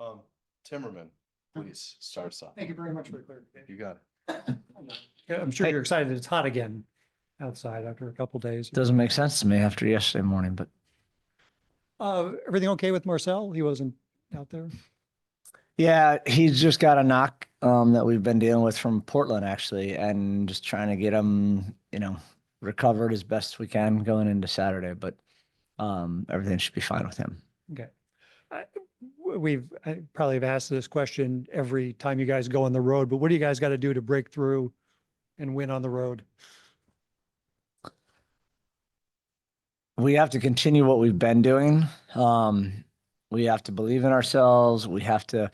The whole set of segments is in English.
Tom Timmerman, please start us off. Thank you very much for the clarification. You got it. Yeah, I'm sure you're excited it's hot again outside after a couple days. Doesn't make sense to me after yesterday morning, but Everything okay with Marcel? He wasn't out there? yeah, he's just got a knock that we've been dealing with from Portland actually, and just trying to get him, recovered as best we can going into Saturday. But everything should be fine with him. Okay. I probably have asked this question every time you guys go on the road, but what do you guys got to do to break through and win on the road? We have to continue what we've been doing. We have to believe in ourselves. We have to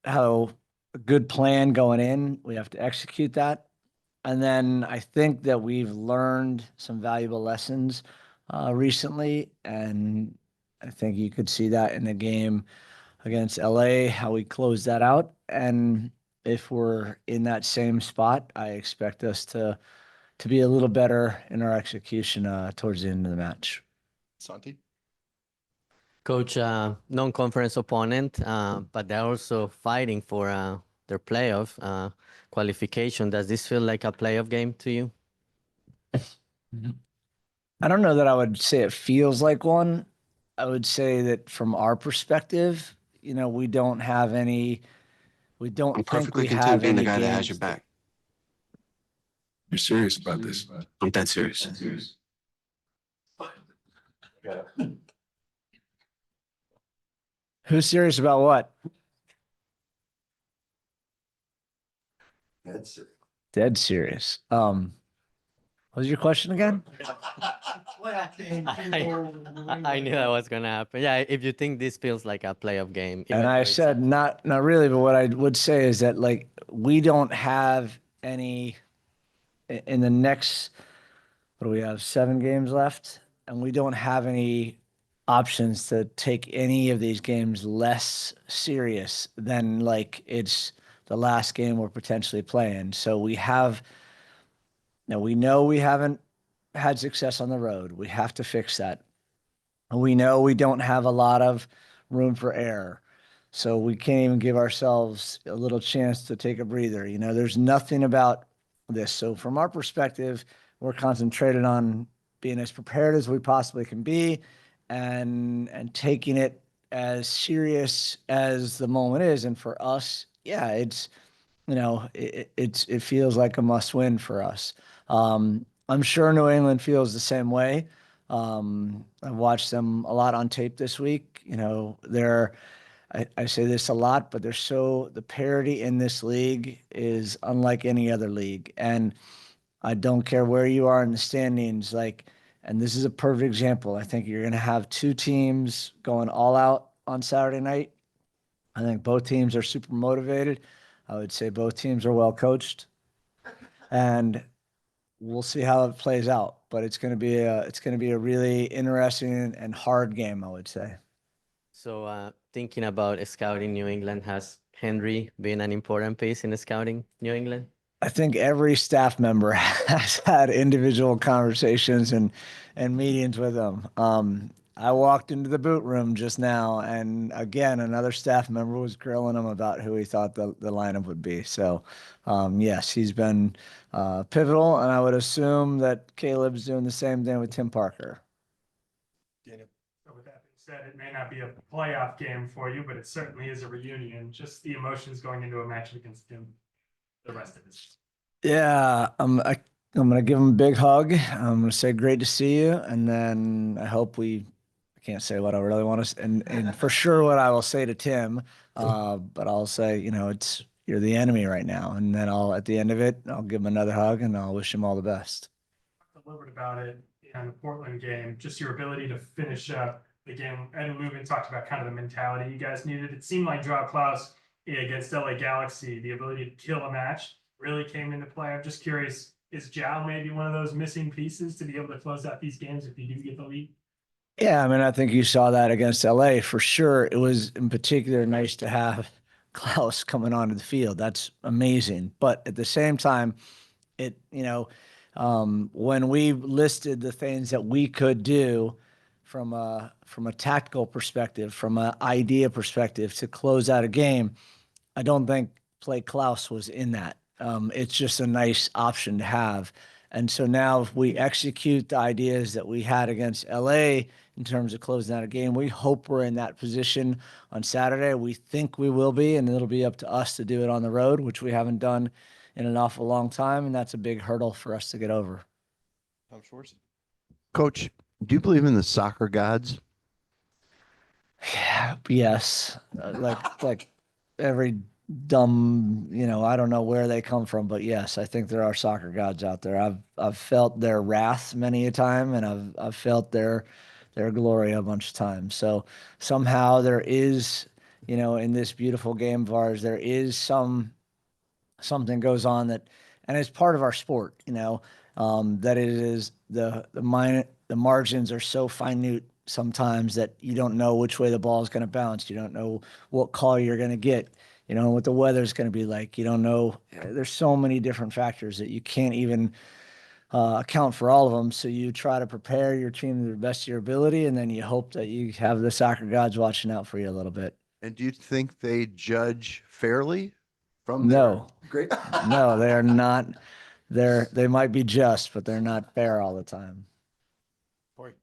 have a good plan going in. We have to execute that. And then I think that we've learned some valuable lessons recently. And I think you could see that in the game against LA, how we closed that out. And if we're in that same spot, I expect us to be a little better in our execution towards the end of the match. Santi? Coach, non-conference opponent, but they're also fighting for their playoff qualification. Does this feel like a playoff game to you? I don't know that I would say it feels like one. I would say that from our perspective, we don't have any. We don't. I'm think perfectly we content have being the any guy that has games your back. You're serious about this? I'm dead serious. Who's serious about what? Dead serious. What was your question again? I knew that was gonna happen. Yeah, if you think this feels like a playoff game. And even I though it's said not really, but what I would say is that we don't have any in the next, what do we have, 7 games left? And we don't have any options to take any of these games less serious than it's the last game we're potentially playing. So we know we haven't had success on the road. We have to fix that. And we know we don't have a lot of room for error. So we can't even give ourselves a little chance to take a breather. There's nothing about this. So from our perspective, we're concentrated on being as prepared as we possibly can be and taking it as serious as the moment is. And for us, yeah, it's, it feels like a must win for us. I'm sure New England feels the same way. I've watched them a lot on tape this week. I say this a lot, but the parity in this league is unlike any other league. And I don't care where you are in the standings, and this is a perfect example. I think you're going to have 2 teams going all out on Saturday night. I think both teams are super motivated. I would say both teams are well coached, and we'll see how it plays out. But it's going to be a really interesting and hard game, I would say. So thinking about scouting New England, has Henry been an important piece in scouting New England? I think every staff member has had individual conversations and meetings with them. I walked into the boot room just now, and again, another staff member was grilling him about who he thought the lineup would be. So, yes, he's been pivotal, and I would assume that Caleb's doing the same thing with Tim Parker. Daniel? So with that being said, it may not be a playoff game for you, but it certainly is a reunion. Just the emotions going into a match against him, the rest of it. Yeah, I'm going to give him a big hug. I'm going to say great to see you, and then I hope I can't say what I really want to, and for sure what I will say to Tim, but I'll say, you're the enemy right now, and then at the end of it, I'll give him another hug and I'll wish him all the best. Delivered about it in the Portland game, just your ability to finish up the game. Ed and Lubin talked about kind of the mentality you guys needed. It seemed like Draw Klaus against LA Galaxy, the ability to kill a match really came into play. I'm just curious, is Jao maybe one of those missing pieces to be able to close out these games if you do get the lead? Yeah, I mean, I think you saw that against LA for sure. It was in particular nice to have Klaus coming onto the field. That's amazing. But at the same time, when we listed the things that we could do from a tactical perspective, from an idea perspective to close out a game. I don't think play Klaus was in that. It's just a nice option to have. And so now if we execute the ideas that we had against LA in terms of closing out a game, we hope we're in that position on Saturday. We think we will be, and it'll be up to us to do it on the road, which we haven't done in an awful long time. And that's a big hurdle for us to get over. Tom Schwartz. Coach, do you believe in the soccer gods? Yeah, yes. Like every dumb, I don't know where they come from, but yes, I think there are soccer gods out there. I've felt their wrath many a time, and I've felt their glory a bunch of times. So somehow there is, in this beautiful game of ours, there is something goes on that, and it's part of our sport, that it is the margins are so minute sometimes that you don't know which way the ball is going to bounce. You don't know what call you're going to get, what the weather's going to be like. You don't know. There's so many different factors that you can't even account for all of them. So you try to prepare your team to the best of your ability, and then you hope that you have the soccer gods watching out for you a little bit. And do you think they judge fairly from No. their great? No, they are not. They might be just, but they're not fair all the time. Cory.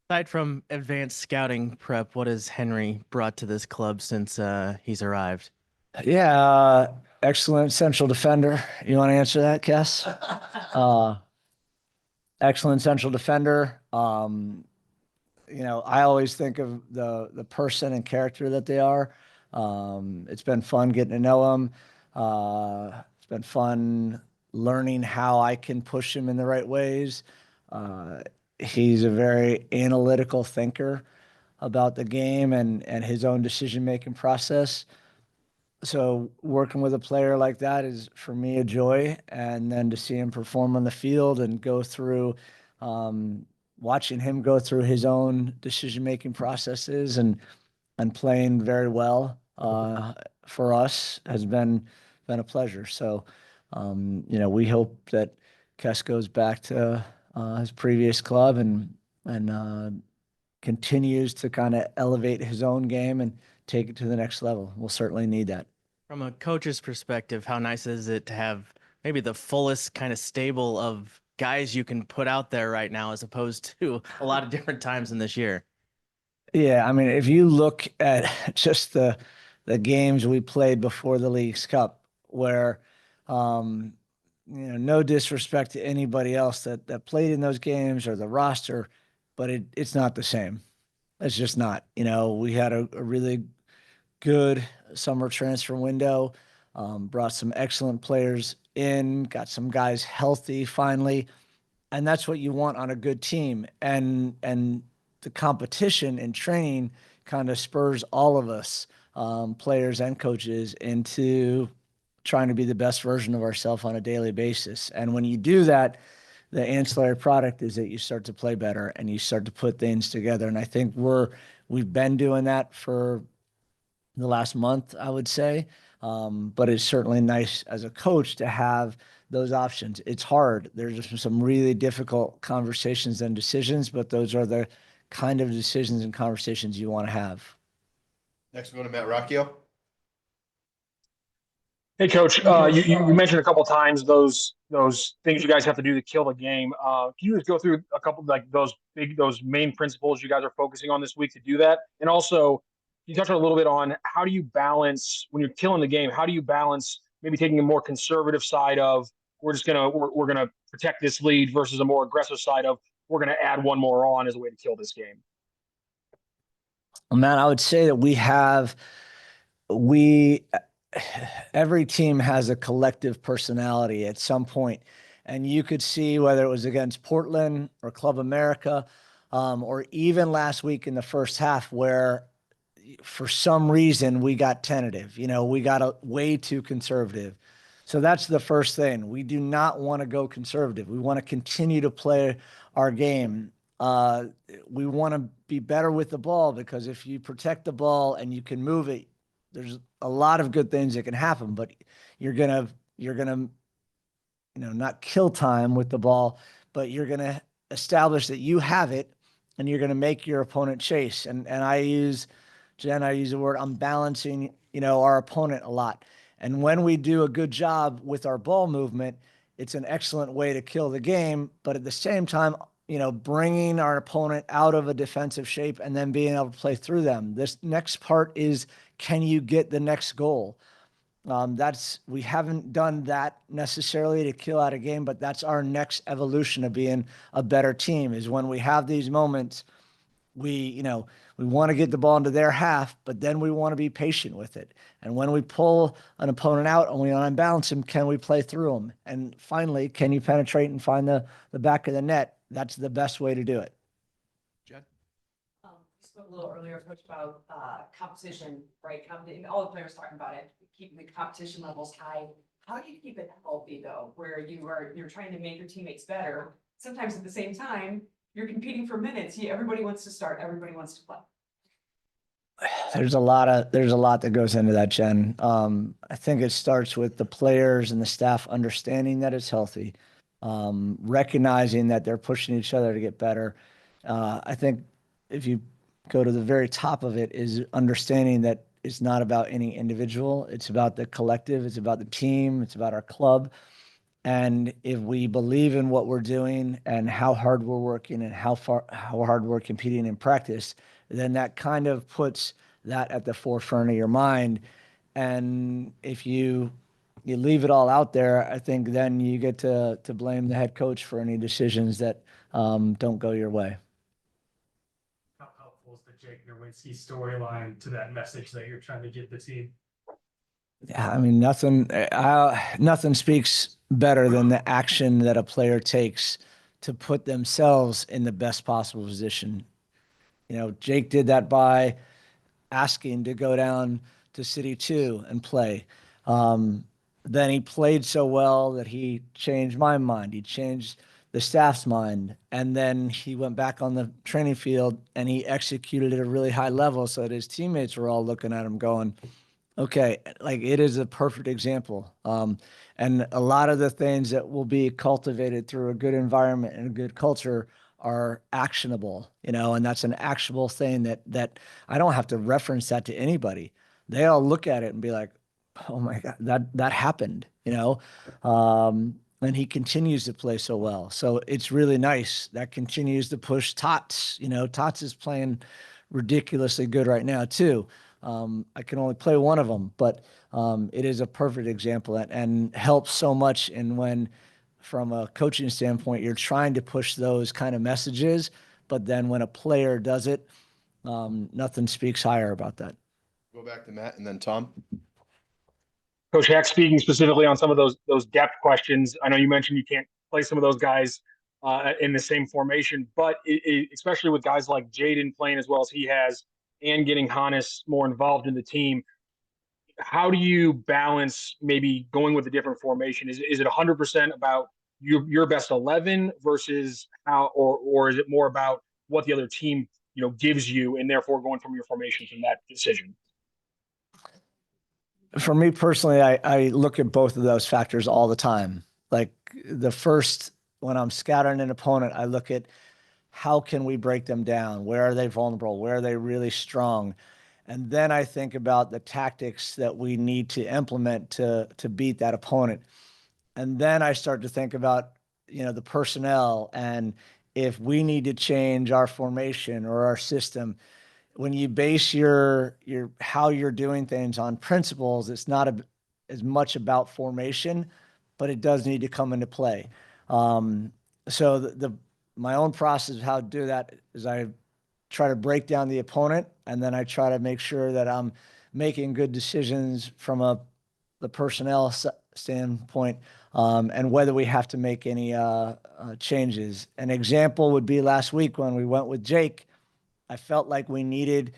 Aside from advanced scouting prep, what has Henry brought to this club since he's arrived? Yeah, excellent central defender. You want to answer that, Kess? Excellent central defender. I always think of the person and character that they are. It's been fun getting to know him. It's been fun learning how I can push him in the right ways. He's a very analytical thinker about the game and his own decision-making process. So working with a player like that is for me a joy. And then to see him perform on the field and go through, watching him go through his own decision-making processes and playing very well for us has been a pleasure. So, we hope that Kess goes back to his previous club and continues to kind of elevate his own game and take it to the next level. We'll certainly need that. From a coach's perspective, how nice is it to have maybe the fullest kind of stable of guys you can put out there right now, as opposed to a lot of different times in this year? Yeah, I mean, if you look at just the games we played before the Leagues Cup, where no disrespect to anybody else that played in those games or the roster, but it's not the same. It's just not. We had a really good summer transfer window, brought some excellent players in, got some guys healthy finally, and that's what you want on a good team. And the competition and training kind of spurs all of us, players and coaches, into trying to be the best version of ourselves on a daily basis. And when you do that, the ancillary product is that you start to play better and you start to put things together. And I think we've been doing that for the last month, I would say. But it's certainly nice as a coach to have those options. It's hard. There's just some really difficult conversations and decisions, but those are the kind of decisions and conversations you want to have. Next, we go to Matt Rocchio. Hey, Coach, you mentioned a couple of times those things you guys have to do to kill the game. Can you just go through a couple, like those main principles you guys are focusing on this week to do that? And also, you touched on a little bit on how do you balance when you're killing the game? How do you balance maybe taking a more conservative side of we're gonna protect this lead versus a more aggressive side of we're gonna add one more on as a way to kill this game? Well, Matt, I would say that every team has a collective personality at some point. And you could see whether it was against Portland or Club America, or even last week in the first half where for some reason we got tentative, we got way too conservative. So that's the first thing. We do not want to go conservative. We want to continue to play our game. We want to be better with the ball, because if you protect the ball and you can move it, there's a lot of good things that can happen, but you're gonna not kill time with the ball, but you're gonna establish that you have it and you're going to make your opponent chase. And I use the word, I'm balancing, our opponent a lot. And when we do a good job with our ball movement, it's an excellent way to kill the game. But at the same time, bringing our opponent out of a defensive shape and then being able to play through them. This next part is, can you get the next goal? We haven't done that necessarily to kill out a game, but that's our next evolution of being a better team, is when we have these moments, we want to get the ball into their half, but then we want to be patient with it. And when we pull an opponent out and we unbalance him, can we play through him? And finally, can you penetrate and find the back of the net? That's the best way to do it. Jen? You spoke a little earlier, Coach, about competition, right? All the players talking about it, keeping the competition levels high. How do you keep it healthy though, where you're trying to make your teammates better? Sometimes at the same time, you're competing for minutes. Everybody wants to start. Everybody wants to play. There's a lot that goes into that, Jen. I think it starts with the players and the staff understanding that it's healthy, recognizing that they're pushing each other to get better. I think if you go to the very top of it, is understanding that it's not about any individual. It's about the collective. It's about the team. It's about our club. And if we believe in what we're doing and how hard we're working and how hard we're competing in practice, then that kind of puts that at the forefront of your mind. And if you leave it all out there, I think then you get to blame the head coach for any decisions that don't go your way. How helpful is the Jake Nerwinski storyline to that message that you're trying to get the team? Yeah, I mean, nothing speaks better than the action that a player takes to put themselves in the best possible position. Jake did that by asking to go down to City 2 and play. Then he played so well that he changed my mind. He changed the staff's mind. And then he went back on the training field and he executed at a really high level so that his teammates were all looking at him going, okay, like it is a perfect example. And a lot of the things that will be cultivated through a good environment and a good culture are actionable, and that's an actionable thing that I don't have to reference that to anybody. They all look at it and be like, oh my God, that happened, and he continues to play so well. So it's really nice. That continues to push Tots. Tots is playing ridiculously good right now too. I can only play one of them, but it is a perfect example and helps so much. And when, from a coaching standpoint, you're trying to push those kind of messages, but then when a player does it, nothing speaks higher about that. Go back to Matt and then Tom. Coach Hack, speaking specifically on some of those depth questions, I know you mentioned you can't play some of those guys in the same formation, but especially with guys like Jaden playing as well as he has and getting Hannes more involved in the team, how do you balance maybe going with a different formation? Is it 100% about your best 11 versus how, or is it more about what the other team gives you and therefore going from your formations in that decision? For me personally, I look at both of those factors all the time. Like when I'm scouting an opponent, I look at how can we break them down? Where are they vulnerable? Where are they really strong? And then I think about the tactics that we need to implement to beat that opponent. And then I start to think about, the personnel and if we need to change our formation or our system. When you base your how you're doing things on principles, it's not as much about formation, but it does need to come into play. So my own process of how to do that is I try to break down the opponent, and then I try to make sure that I'm making good decisions from the personnel standpoint, and whether we have to make any changes. An example would be last week when we went with Jake. I felt like we needed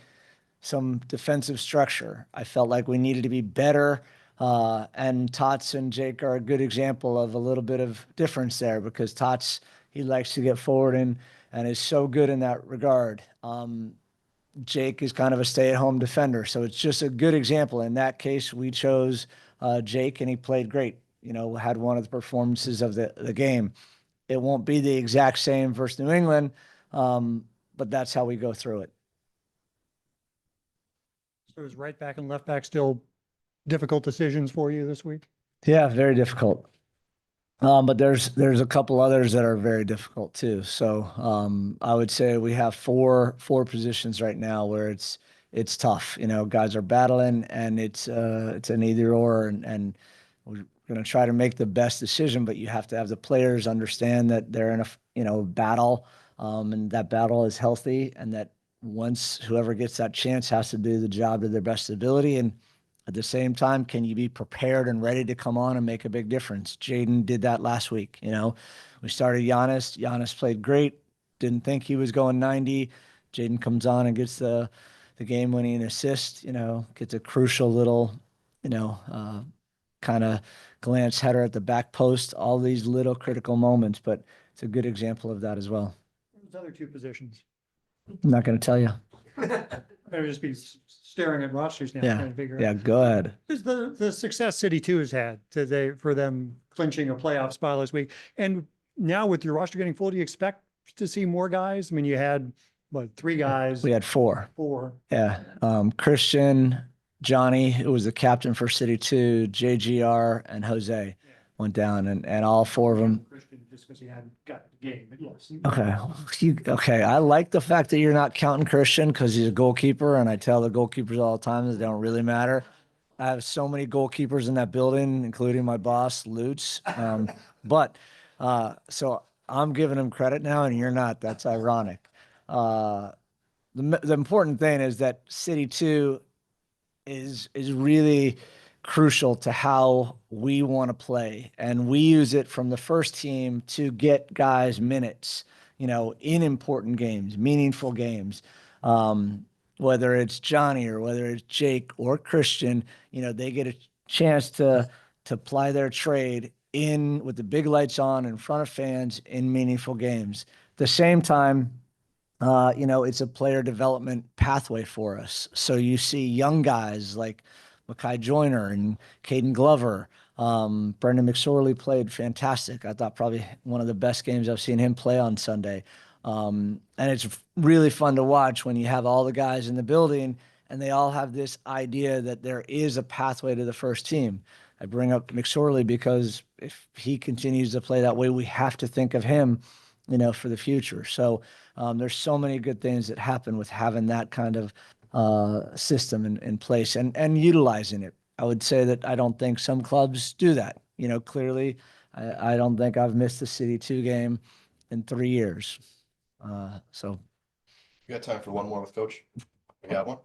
some defensive structure. I felt like we needed to be better. And Tots and Jake are a good example of a little bit of difference there, because Tots, he likes to get forward and is so good in that regard. Jake is kind of a stay-at-home defender. So it's just a good example. In that case, we chose Jake, and he played great. Had one of the performances of the game. It won't be the exact same versus New England, but that's how we go through it. So is right back and left back still difficult decisions for you this week? Yeah, very difficult. But there's a couple others that are very difficult too. So I would say we have four positions right now where it's tough. You know, guys are battling, and it's an either or, and we're going to try to make the best decision. But you have to have the players understand that they're in a battle, and that battle is healthy, and that once whoever gets that chance has to do the job to their best ability. And at the same time, can you be prepared and ready to come on and make a big difference? Jaden did that last week. You know, we started Giannis. Giannis played great. Didn't think he was going 90. Jaden comes on and gets the game-winning assist. You know, gets a crucial little, kind of glance header at the back post. All these little critical moments, but it's a good example of that as well. Those other two positions. I'm not going to tell you. I would just be staring at rosters now, Yeah. trying to figure out. Yeah, go ahead. Is the success City 2 has had for them clinching a playoff spot last week. And now with your roster getting full, do you expect to see more guys? I mean, you had, what, 3 guys? We had 4. 4. Yeah. Christian, Johnny, who was the captain for City 2, JGR, and Jose went down, and all 4 of them. Christian, just because he hadn't got the game, but yes. Okay. I like the fact that you're not counting Christian because he's a goalkeeper, and I tell the goalkeepers all the time that they don't really matter. I have so many goalkeepers in that building, including my boss, Lutz. So I'm giving him credit now, and you're not. That's ironic. The important thing is that City 2 is really crucial to how we want to play. And we use it from the first team to get guys minutes, in important games, meaningful games. Whether it's Johnny or whether it's Jake or Christian, they get a chance to ply their trade in with the big lights on in front of fans in meaningful games. At the same time, it's a player development pathway for us. So you see young guys like Makai Joyner and Caden Glover. Brendan McSorley played fantastic. I thought probably one of the best games I've seen him play on Sunday. And it's really fun to watch when you have all the guys in the building and they all have this idea that there is a pathway to the first team. I bring up McSorley because if he continues to play that way, we have to think of him, for the future. So there's so many good things that happen with having that kind of system in place and utilizing it. I would say that I don't think some clubs do that. Clearly, I don't think I've missed a City 2 game in 3 years. So You got time for one more with Coach? We got one?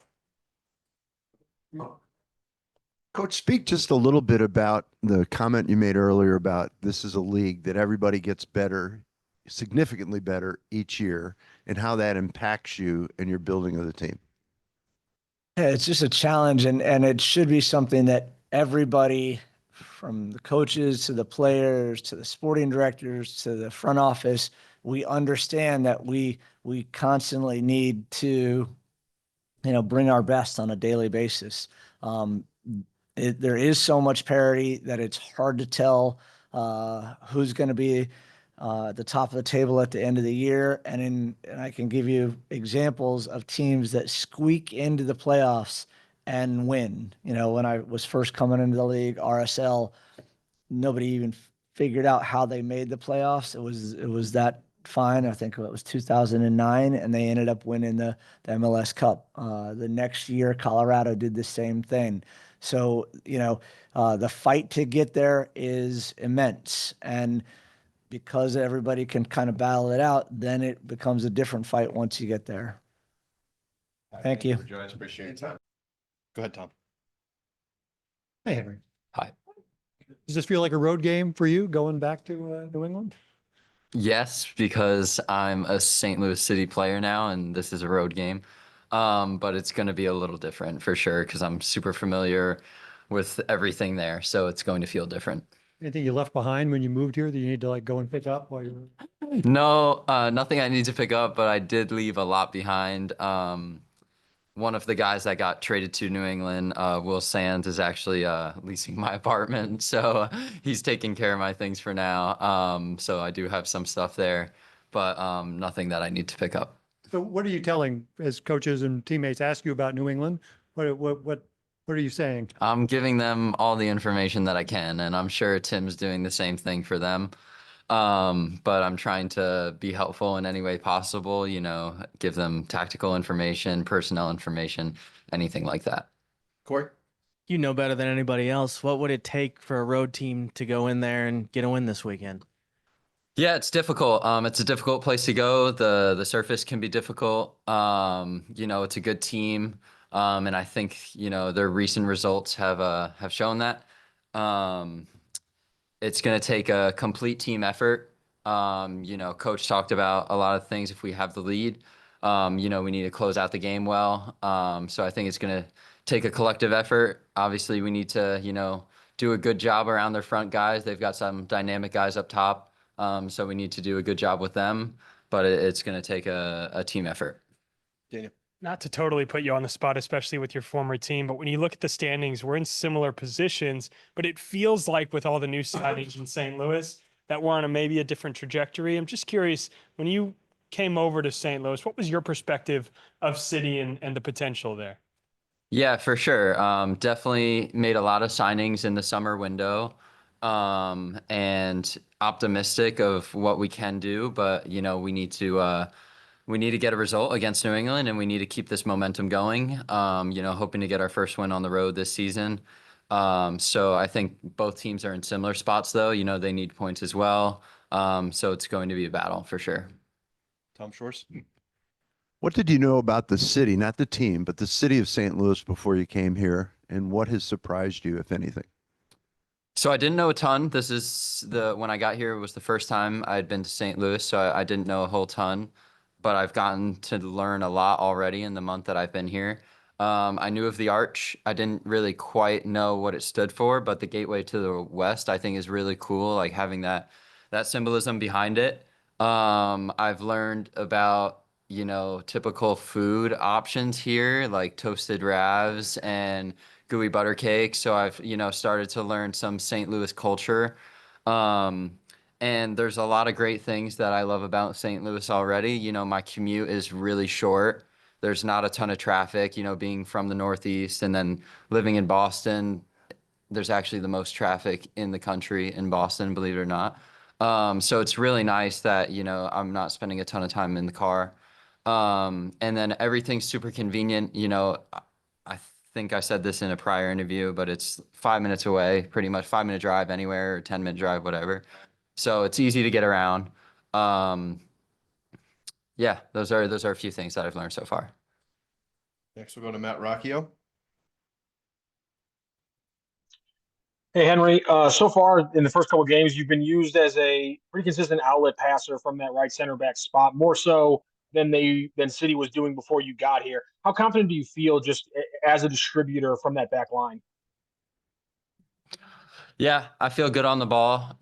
Coach, speak just a little bit about the comment you made earlier about this is a league that everybody gets better, significantly better each year, and how that impacts you and your building of the team. yeah, it's just a challenge, and it should be something that everybody, from the coaches to the players to the sporting directors to the front office, we understand that we constantly need to, bring our best on a daily basis. There is so much parity that it's hard to tell who's going to be at the top of the table at the end of the year. And I can give you examples of teams that squeak into the playoffs and win. When I was first coming into the league, RSL, nobody even figured out how they made the playoffs. It was that fine. I think it was 2009, and they ended up winning the MLS Cup. The next year, Colorado did the same thing. So, the fight to get there is immense. And because everybody can kind of battle it out, then it becomes a different fight once you get there. Thank you. For joining us. Appreciate your time. Go ahead, Tom. Hey, Henry. Hi. Does this feel like a road game for you going back to New England? Yes, because I'm a St. Louis City player now, and this is a road game. But it's going to be a little different for sure because I'm super familiar with everything there. So it's going to feel different. Anything you left behind when you moved here that you need to go and pick up while you're? No, nothing I need to pick up, but I did leave a lot behind. One of the guys that got traded to New England, Will Sands, is actually leasing my apartment. So he's taking care of my things for now. So I do have some stuff there, but nothing that I need to pick up. So what are you telling as coaches and teammates ask you about New England? What are you saying? I'm giving them all the information that I can, and I'm sure Tim's doing the same thing for them. But I'm trying to be helpful in any way possible, give them tactical information, personnel information, anything like that. Cory? You know better than anybody else. What would it take for a road team to go in there and get a win this weekend? Yeah, it's difficult. It's a difficult place to go. The surface can be difficult. It's a good team. And I think, their recent results have shown that. It's going to take a complete team effort. Coach talked about a lot of things. If we have the lead, we need to close out the game well. So I think it's going to take a collective effort. Obviously, we need to, do a good job around their front guys. They've got some dynamic guys up top. So we need to do a good job with them, but it's going to take a team effort. Daniel? Not to totally put you on the spot, especially with your former team, but when you look at the standings, we're in similar positions, but it feels like with all the new signings in St. Louis that we're on maybe a different trajectory. I'm just curious, when you came over to St. Louis, what was your perspective of City and the potential there? Yeah, for sure. Definitely made a lot of signings in the summer window, and optimistic of what we can do, but we need to get a result against New England, and we need to keep this momentum going. Hoping to get our first win on the road this season. So I think both teams are in similar spots, though. They need points as well. So it's going to be a battle for sure. Tom Shores? What did you know about the city, not the team, but the city of St. Louis before you came here? And what has surprised you, if anything? So I didn't know a ton. When I got here, it was the first time I had been to St. Louis, so I didn't know a whole ton, but I've gotten to learn a lot already in the month that I've been here. I knew of the arch. I didn't really quite know what it stood for, but the gateway to the west, I think, is really cool, like having that symbolism behind it. I've learned about, typical food options here, like toasted ravs and gooey butter cake. So I've, started to learn some St. Louis culture. And there's a lot of great things that I love about St. Louis already. My commute is really short. There's not a ton of traffic, being from the Northeast and then living in Boston. There's actually the most traffic in the country in Boston, believe it or not. So it's really nice that, I'm not spending a ton of time in the car. And then everything's super convenient. I think I said this in a prior interview, but it's 5 minutes away, pretty much 5-minute drive anywhere, or 10-minute drive, whatever. So it's easy to get around. Yeah, those are a few things that I've learned so far. Next, we'll go to Matt Rocchio. Hey, Henry, so far in the first couple of games, you've been used as a pretty consistent outlet passer from that right center back spot, more so than City was doing before you got here. How confident do you feel just as a distributor from that back line? Yeah, I feel good on the ball.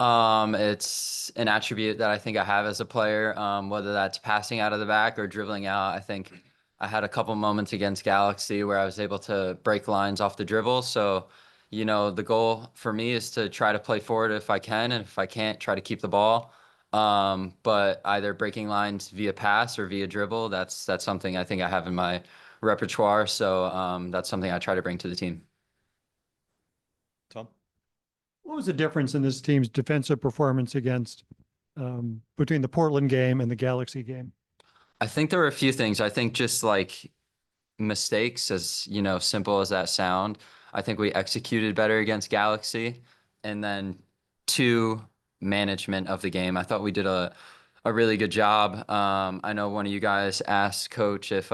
It's an attribute that I think I have as a player, whether that's passing out of the back or dribbling out. I think I had a couple moments against Galaxy where I was able to break lines off the dribble. So, the goal for me is to try to play forward if I can, and if I can't, try to keep the ball. But either breaking lines via pass or via dribble, that's something I think I have in my repertoire. So that's something I try to bring to the team. Tom? What was the difference in this team's defensive performance between the Portland game and the Galaxy game? I think there were a few things. I think just like mistakes, as simple as that sound. I think we executed better against Galaxy. And then 2, management of the game. I thought we did a really good job. I know one of you guys asked Coach if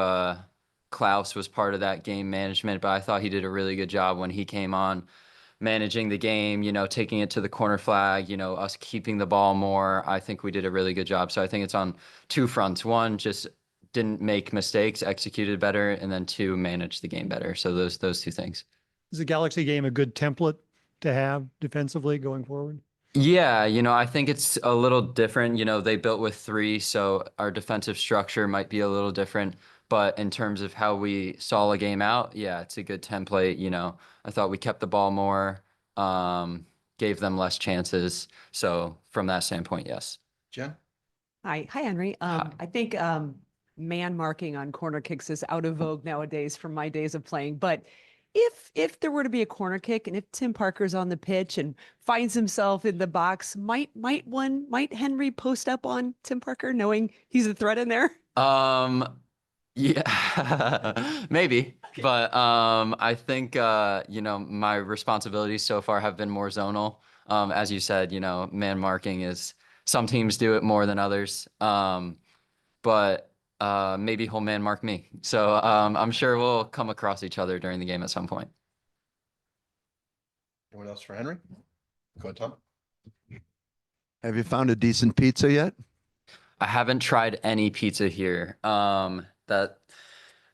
Klaus was part of that game management, but I thought he did a really good job when he came on, managing the game, taking it to the corner flag, us keeping the ball more. I think we did a really good job. So I think it's on 2 fronts. 1, just didn't make mistakes, executed better, and then 2, managed the game better. So those 2 things. Is the Galaxy game a good template to have defensively going forward? Yeah, I think it's a little different. They built with 3, so our defensive structure might be a little different. But in terms of how we saw a game out, yeah, it's a good template. I thought we kept the ball more, gave them less chances. So from that standpoint, yes. Jen? Hi, Henry. Hi. I think man marking on corner kicks is out of vogue nowadays from my days of playing. But if there were to be a corner kick and if Tim Parker's on the pitch and finds himself in the box, might Henry post up on Tim Parker knowing he's a threat in there? Yeah, maybe. But I think my responsibilities so far have been more zonal. As you said, man marking is some teams do it more than others. But maybe he'll man mark me. So I'm sure we'll come across each other during the game at some point. Anyone else for Henry? Go ahead, Tom. Have you found a decent pizza yet? I haven't tried any pizza here. That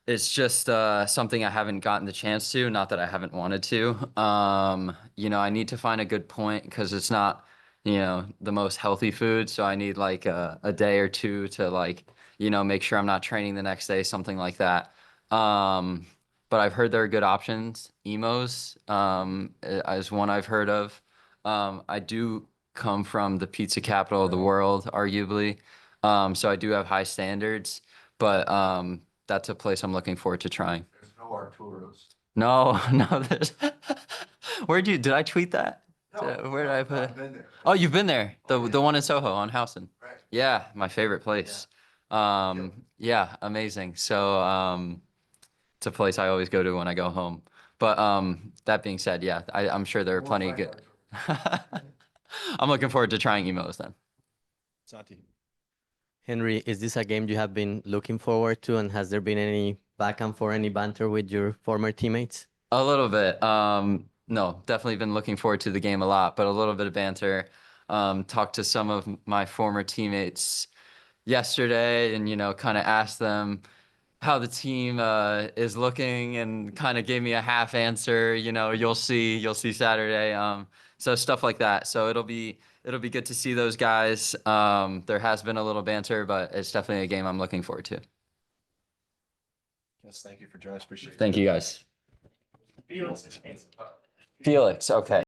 it's just something I haven't gotten the chance to, not that I haven't wanted to. I need to find a good point because it's not, the most healthy food. So I need like a day or two to like, make sure I'm not training the next day, something like that. But I've heard there are good options. Emos is one I've heard of. I do come from the pizza capital of the world, arguably. So I do have high standards, but that's a place I'm looking forward to trying. There's no Arturo's. No, there's. Did I tweet that? Where did I put it? I've been there. Oh, you've been there. The yeah. the one in Soho on Howson. Right. Yeah, my favorite place. Yeah, amazing. So it's a place I always go to when I go home. But that being said, yeah, I'm sure there are plenty of good. I'm looking forward to trying emos then. Santi. Henry, is this a game you have been looking forward to, and has there been any back and forth, any banter with your former teammates? A little bit. No, definitely been looking forward to the game a lot, but a little bit of banter. Talked to some of my former teammates yesterday and, kind of asked them how the team is looking and kind of gave me a half answer, you'll see Saturday. So stuff like that. So it'll be good to see those guys. There has been a little banter, but it's definitely a game I'm looking forward to. Yes, thank you for joining us. Appreciate it. Thank you guys. Felix. Felix, okay.